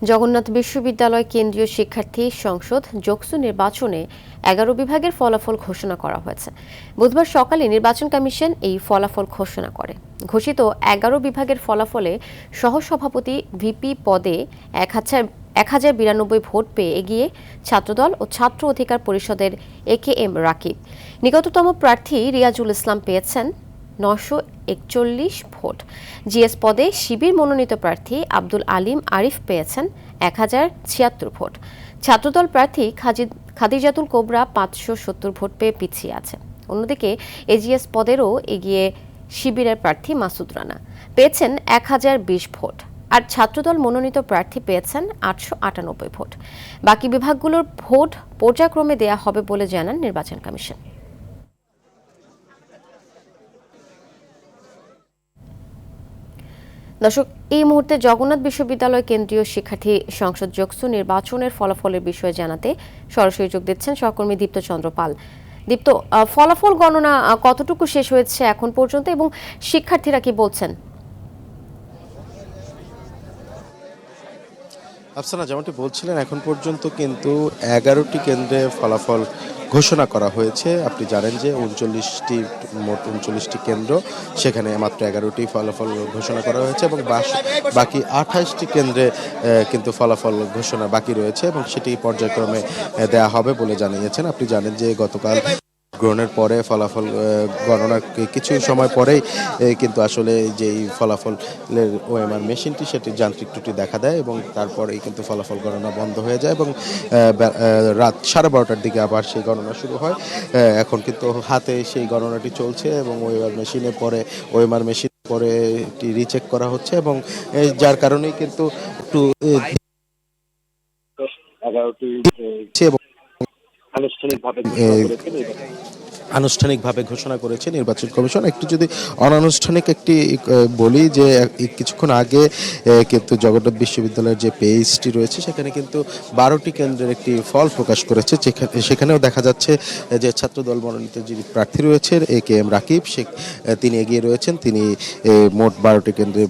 জগন্নাথ বিশ্ববিদ্যালয় কেন্দ্রীয় শিক্ষার্থী সংসদ জোকসু নির্বাচনে ১১ বিভাগের ফলাফল ঘোষণা করা হয়েছে। বুধবার সকালে নির্বাচন কমিশন এই ফলাফল ঘোষণা করে। ঘোষিত ১১ বিভাগের ফলাফলে সহসভাপতি ভিপি পদে ১,০৯২ ভোট পেয়ে এগিয়ে ছাত্রদল ও ছাত্র অধিকার পরিষদের AKM রাকিব। নিকটতম প্রার্থী রিয়াজুল ইসলাম পেয়েছেন ৯৪১ ভোট। জিএস পদে শিবির মনোনীত প্রার্থী আব্দুল আলিম আরিফ পেয়েছেন ১,০৭৬ ভোট। ছাত্রদল প্রার্থী খাদিজাতুল কোবরা ৫৭০ ভোট পেয়ে পিছিয়ে আছে। অন্যদিকে এজিএস পদেরও এগিয়ে শিবিরের প্রার্থী মাসুদ রানা পেয়েছেন ১,০২০ ভোট। আর ছাত্রদল মনোনীত প্রার্থী পেয়েছেন ৮৯৮ ভোট। বাকি বিভাগগুলোর ভোট পর্যায়ক্রমে দেয়া হবে বলে জানান নির্বাচন কমিশন। দর্শক, এই মুহূর্তে জগন্নাথ বিশ্ববিদ্যালয় কেন্দ্রীয় শিক্ষার্থী সংসদ জোকসু নির্বাচনের ফলাফলের বিষয়ে জানাতে সরাসরি যোগ দিচ্ছেন সহকর্মী দীপ্ত চন্দ্র পাল। দীপ্ত, ফলাফল গণনা কতটুকু শেষ হয়েছে এখন পর্যন্ত এবং শিক্ষার্থীরা কি বলছেন? আফসানা, যেমনটি বলছিলেন, এখন পর্যন্ত কিন্তু ১১টি কেন্দ্রে ফলাফল ঘোষণা করা হয়েছে। আপনি জানেন যে মোট ৩৯টি কেন্দ্র, সেখানে মাত্র ১১টি ফলাফল ঘোষণা করা হয়েছে এবং বাকি ২৮টি কেন্দ্রে কিন্তু ফলাফল ঘোষণা বাকি রয়েছে এবং সেটি পর্যায়ক্রমে দেয়া হবে বলে জানিয়েছেন। আপনি জানেন যে গতকাল গ্রহণের পরে ফলাফল গণনার কিছু সময় পরেই কিন্তু আসলে যেই ফলাফলের ওএমআর মেশিনটি সেটি যান্ত্রিক ত্রুটি দেখা দেয় এবং তারপরেই কিন্তু ফলাফল গণনা বন্ধ হয়ে যায় এবং রাত 12:30টার দিকে আবার সেই গণনা শুরু হয়। এখন কিন্তু হাতে সেই গণনাটি চলছে এবং ওএমআর মেশিন পরে এটি রিচেক করা হচ্ছে এবং যার কারণেই কিন্তু একটু আনুষ্ঠানিকভাবে ঘোষণা করেছে নির্বাচন কমিশন। একটু যদি অনানুষ্ঠানিক একটি বলি যে কিছুক্ষণ আগে কিন্তু জগন্নাথ বিশ্ববিদ্যালয়ের যে পেজটি রয়েছে সেখানে কিন্তু ১২টি কেন্দ্রের একটি ফল প্রকাশ করেছে। সেখানেও দেখা যাচ্ছে যে ছাত্রদল মনোনীত যিনি প্রার্থী রয়েছেন AKM রাকিব, তিনি এগিয়ে রয়েছেন। তিনি মোট ১২টি কেন্দ্রে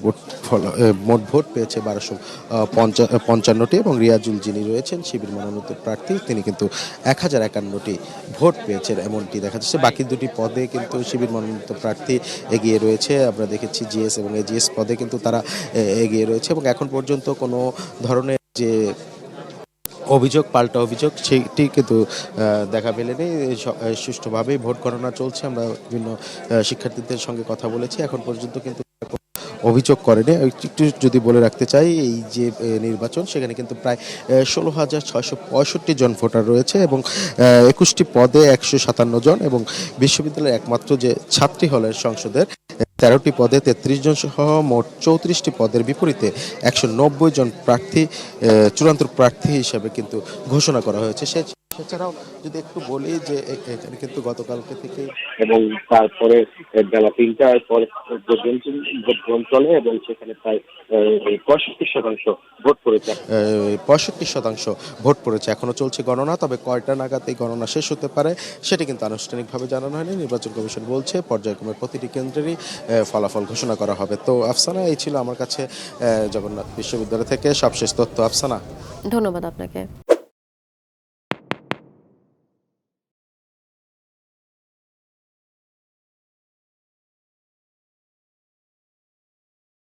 মোট ভোট পেয়েছে ১,২৫৫টি এবং রিয়াজুল যিনি রয়েছেন শিবির মনোনীত প্রার্থী, তিনি কিন্তু ১,০৫১টি ভোট পেয়েছেন এমনটি দেখা যাচ্ছে। বাকি দুটি পদে কিন্তু শিবির মনোনীত প্রার্থী এগিয়ে রয়েছে। আমরা দেখেছি জিএস এবং এজিএস পদে কিন্তু তারা এগিয়ে রয়েছে এবং এখন পর্যন্ত কোনো ধরনের যে পাল্টা অভিযোগ সেটি কিন্তু দেখা মেলেনি। সুষ্ঠুভাবেই ভোট গণনা চলছে। আমরা বিভিন্ন শিক্ষার্থীদের সঙ্গে কথা বলেছি, এখন পর্যন্ত কিন্তু অভিযোগ করেনি। একটু যদি বলে রাখতে চাই, এই যে নির্বাচন সেখানে কিন্তু প্রায় ১৬,৬৬৫ জন ভোটার রয়েছে এবং ২১টি পদে ১৫৭ জন এবং বিশ্ববিদ্যালয়ের একমাত্র যে ছাত্রী হলের সংসদের ১৩টি পদে ৩৩ জন সহ মোট ৩৪টি পদের বিপরীতে ১৯০ জন প্রার্থী চূড়ান্ত প্রার্থী হিসেবে কিন্তু ঘোষণা করা হয়েছে। এছাড়াও যদি একটু বলি যে এখানে কিন্তু গতকালকে থেকে এবং তারপরে বেলা ৩টার পরে পর্যন্ত ভোট গ্রহণ চলে এবং সেখানে প্রায় ৬৫% ভোট পড়েছে। ৬৫% ভোট পড়েছে। এখনো চলছে গণনা, তবে কয়টা নাগাদ এই গণনা শেষ হতে পারে সেটি কিন্তু আনুষ্ঠানিকভাবে জানানো হয়নি। নির্বাচন কমিশন বলছে পর্যায়ক্রমে প্রতিটি কেন্দ্রেরই ফলাফল ঘোষণা করা হবে। তো আফসানা, এই ছিল আমার কাছে জগন্নাথ বিশ্ববিদ্যালয় থেকে সবশেষ তথ্য। আফসানা, ধন্যবাদ আপনাকে।